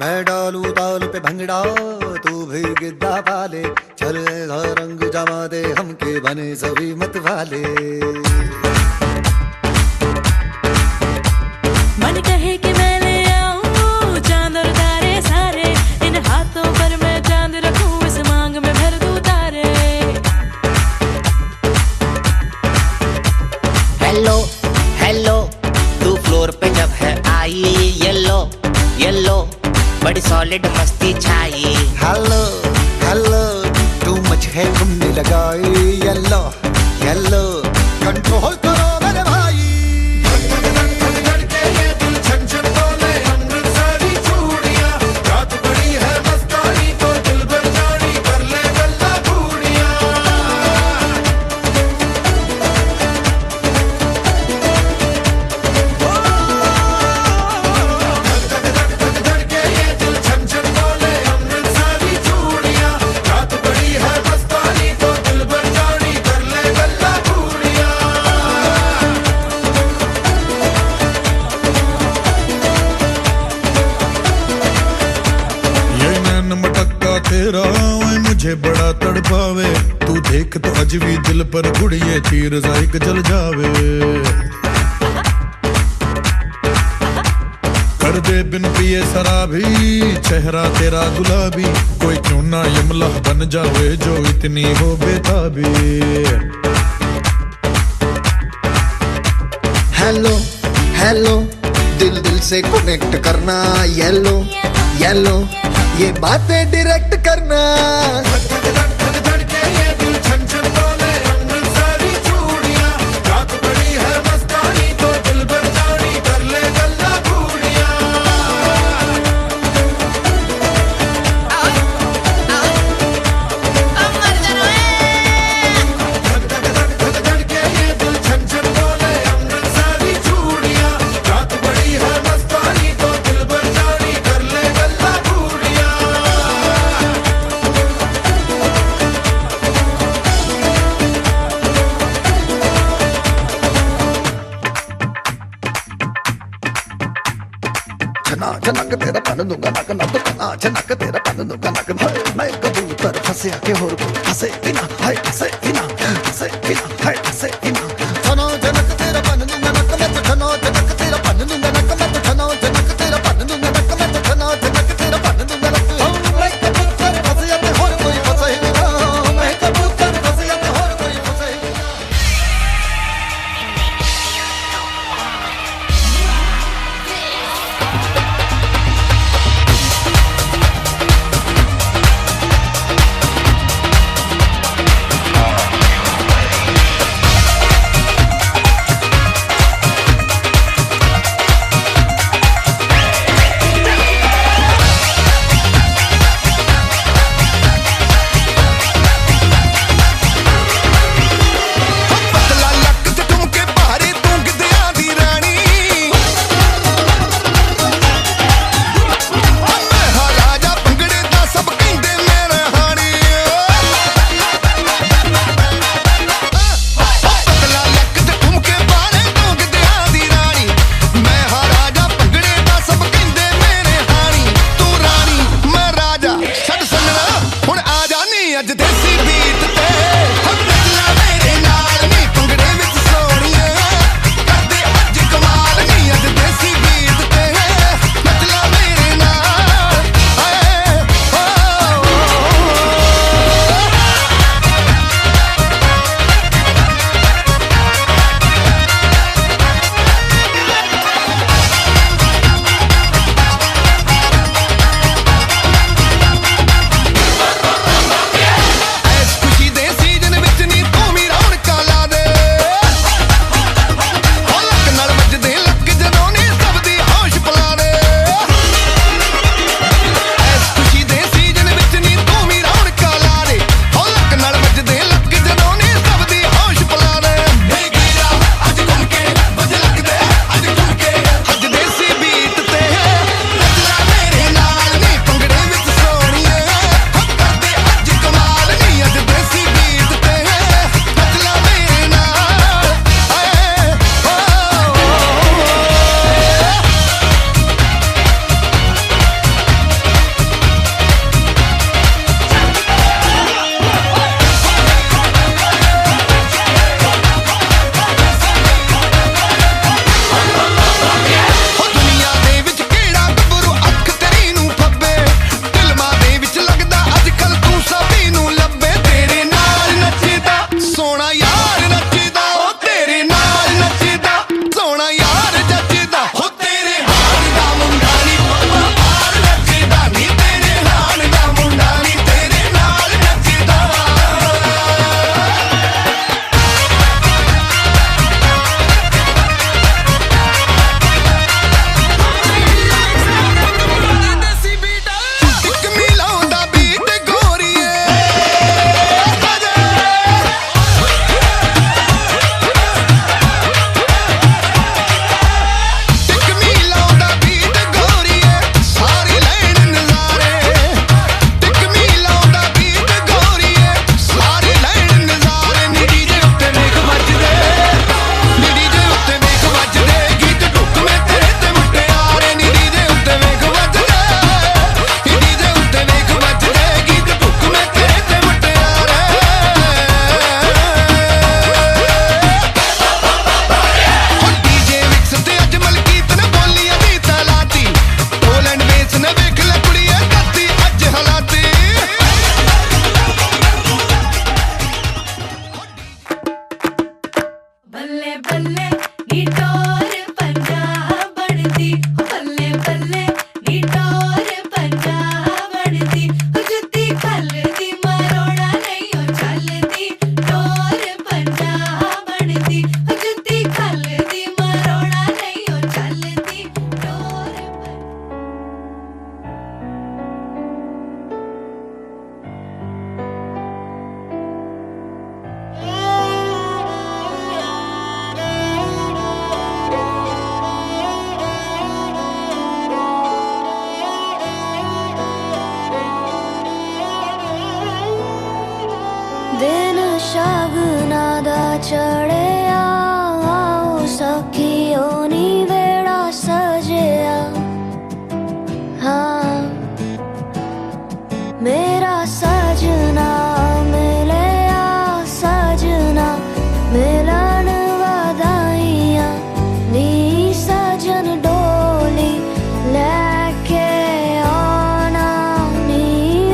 मैं डालू ताल पे भंगड़ा तू भी गिद्दा पाले, चल ऐसा रंग जमा दे हमके बने सभी मत वाले। मन कहे कि मैं ले आऊं चांद और तारे सारे, इन हाथों पर मैं चांद रखूं, इस मांग में भर दूं तारे। हेलो हेलो तू फ्लोर पे जब है आई, येलो येलो बड़ी सॉलिड मस्ती छाई। हेलो हेलो तू मच है तुमने लगाई, येलो येलो कंट्रोल करो मेरे भाई। तेरा मुझे बड़ा तड़पावे, तू देख तो अज भी दिल पर गुड़िए तीर जाइक जल जावे। कर दे बिन पिए शराबी चेहरा तेरा गुलाबी, कोई क्यों ना यमला बन जावे जो इतनी हो बेताबी। हेलो हेलो दिल दिल से कनेक्ट करना, येलो येलो ये बातें डायरेक्ट करना। झनक तेरा पन दूंगा नक नक, झनक तेरा पन दूंगा नक नक। मैं कबूतर फंसे के होर फंसे बिना, हाय फंसे बिना, फंसे बिना, हाय फंसे बिना। झनो झनक तेरा पन दूंगा नक, मैं तो झनो झनक तेरा पन दूंगा नक, मैं तो झनो झनक तेरा पन दूंगा नक, मैं तो झनो झनक तेरा पन दूंगा नक। मैं कबूतर फंसे के होर कोई फंसे बिना, मैं कबूतर फंसे के होर कोई फंसे बिना। बल्ले बल्ले नी टोर पंजाब बनती बल्ले बल्ले नी टोर पंजाब बनती जुत्ती खलदी मरोड़ा नहीं ओ चलती टोर पंजाब बनती जुत्ती खलदी मरोड़ा नहीं ओ चलती टोर दिन शगना दा चढ़िया आओ सखियो नी वेड़ा सजिया हाँ मेरा सजना मिलया सजना मिलन वधाइया नी सजन डोली लेके आना नी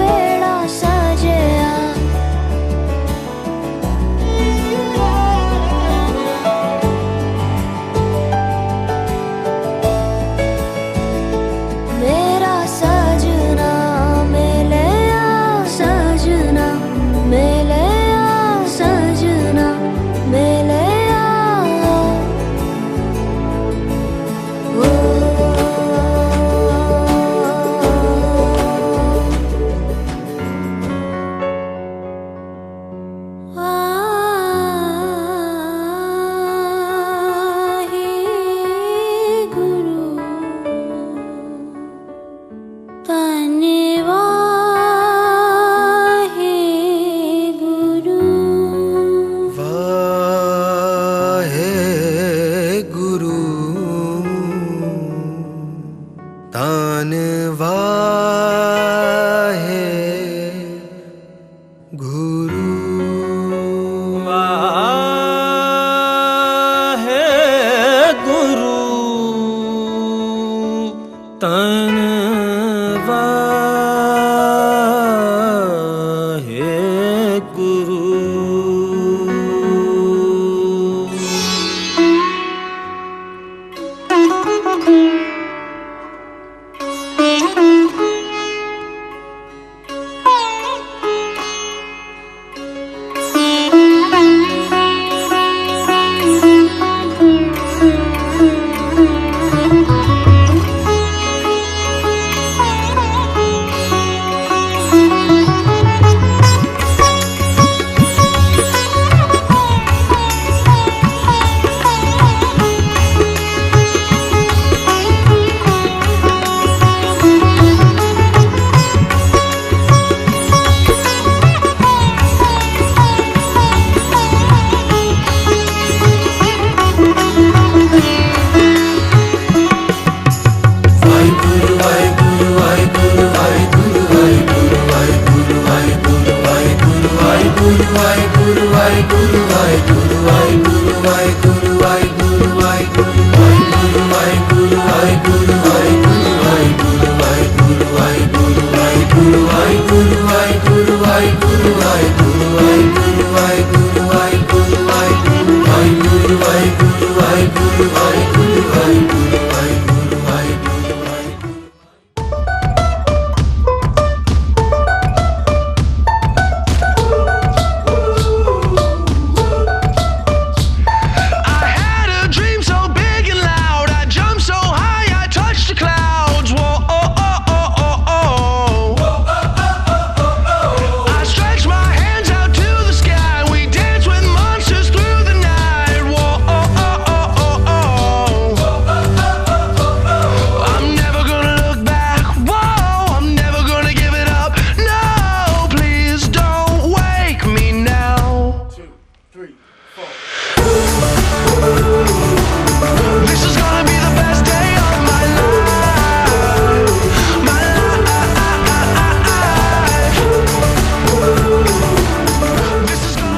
वेड़ा सजिया मेरा सजना मिलया सजना मिलया सजना मिलया गुरु धन्यवाहे गुरु वाहे गुरु तान वाहे गुरु वाहे गुरु तन Wahe Guru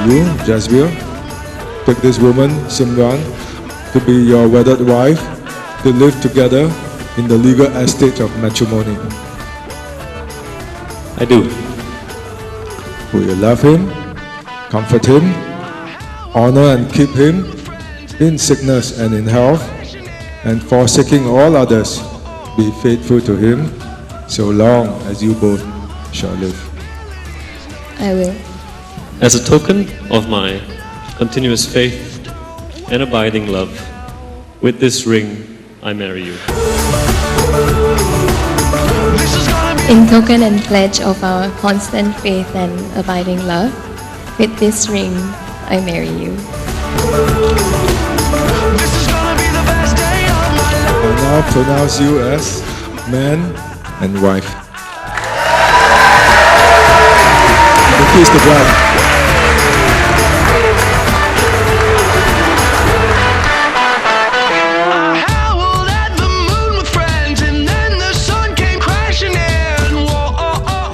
You, Jasbir, take this woman, Simran, to be your wedded wife, to live together in the legal estate of matrimony. I do. Will you love him, comfort him, honor and keep him, in sickness and in health, and forsaking all others, be faithful to him so long as you both shall live. I will. As a token of my continuous faith and abiding love, with this ring I marry you. In token and pledge of our constant faith and abiding love, with this ring I marry you. I now pronounce you as man and wife. Kiss the bride.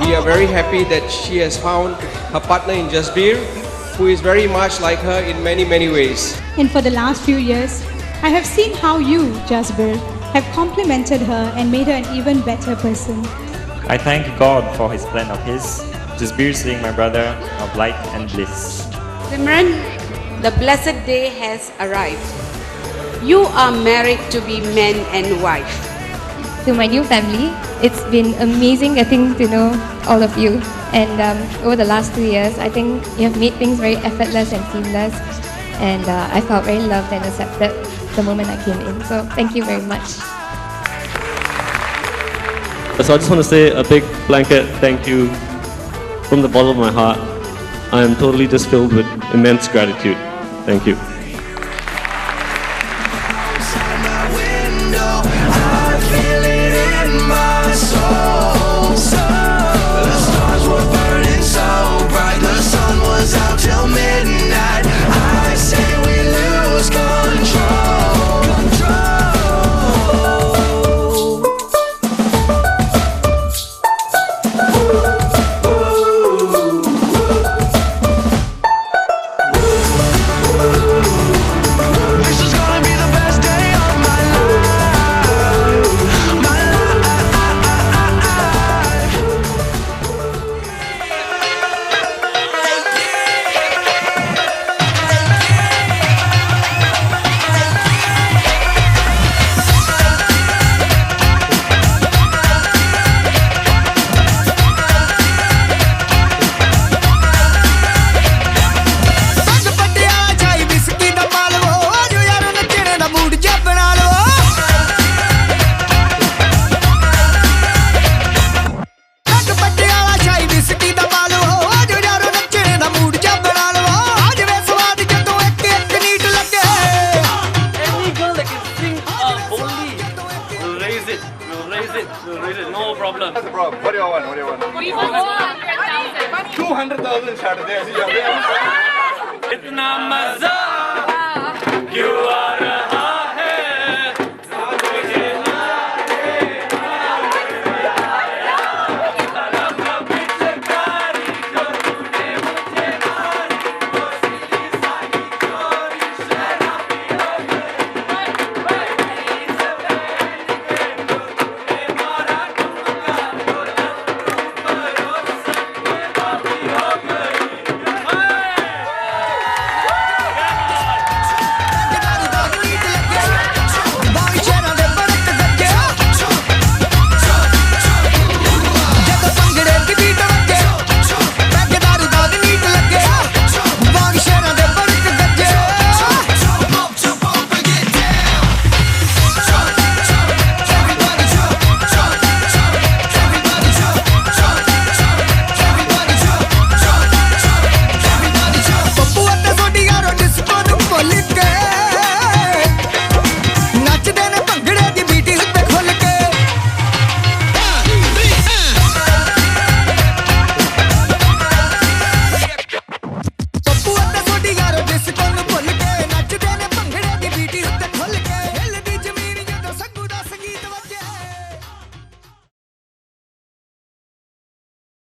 We are very happy that she has found her partner in Jasbir, who is very much like her in many ways. And for the last few years, I have seen how you, Jasbir, have complimented her and made her an even better person. I thank God for his plan of his, Jasbir Singh, my brother, of light and bliss. Simran, the blessed day has arrived. You are married to be man and wife. To my new family, it's been amazing getting to know all of you. And over the last 2 years, I think you have made things very effortless and seamless. And I felt very loved and accepted the moment I came in. So thank you very much. So I just want to say a big blanket thank you from the bottom of my heart. I am totally just filled with immense gratitude. Thank you. We'll raise it, no problem. That's the problem. What do you want? What do you want? We want 200,000. 200,000 shot there. Itna maza.